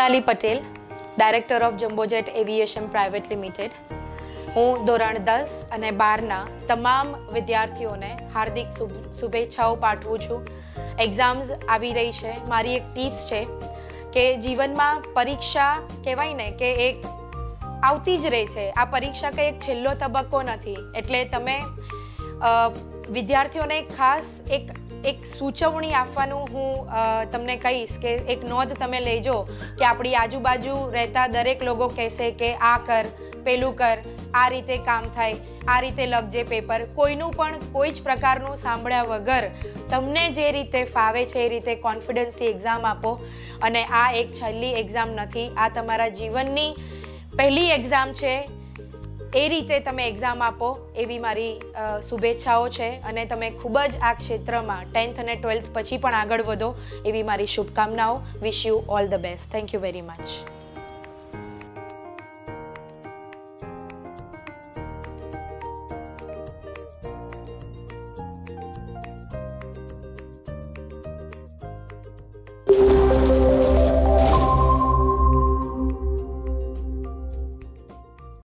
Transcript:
Ronali Patel, Director of Jumbojet Aviation Private Limited. હું ધોરણ 10 અને 12ના તમામ વિદ્યાર્થીઓને હાર્દિક શુભેચ્છાઓ પાઠવું છું. એક્ઝામ્સ આવી રહી છે. મારી એક ટિપ્સ છે કે જીવનમાં પરીક્ષા કહેવાય ને કે એક આવતી જ રહે છે. આ પરીક્ષા કંઈ એક છેલ્લો તબક્કો નથી. એટલે તમે વિદ્યાર્થીઓને ખાસ એક સૂચવણી આપવાનું હું તમને કહીશ કે એક નોંધ તમે લેજો કે આપણી આજુબાજુ રહેતા દરેક લોકો કહેશે કે આ કર, પેલું કર, આ રીતે કામ થાય, આ રીતે લખજે પેપર. કોઈનું પણ કોઈ જ પ્રકારનું સાંભળ્યા વગર તમને જે રીતે ફાવે છે એ રીતે કોન્ફિડન્સથી એક્ઝામ આપો. અને આ એક છેલ્લી એક્ઝામ નથી, આ તમારા જીવનની પહેલી એક્ઝામ છે. એ રીતે તમે એક્ઝામ આપો એવી મારી શુભેચ્છાઓ છે. અને તમે ખૂબ જ આ ક્ષેત્રમાં 10th અને 12th પછી પણ આગળ વધો એવી મારી શુભકામનાઓ. Wish you all the best. Thank you very much.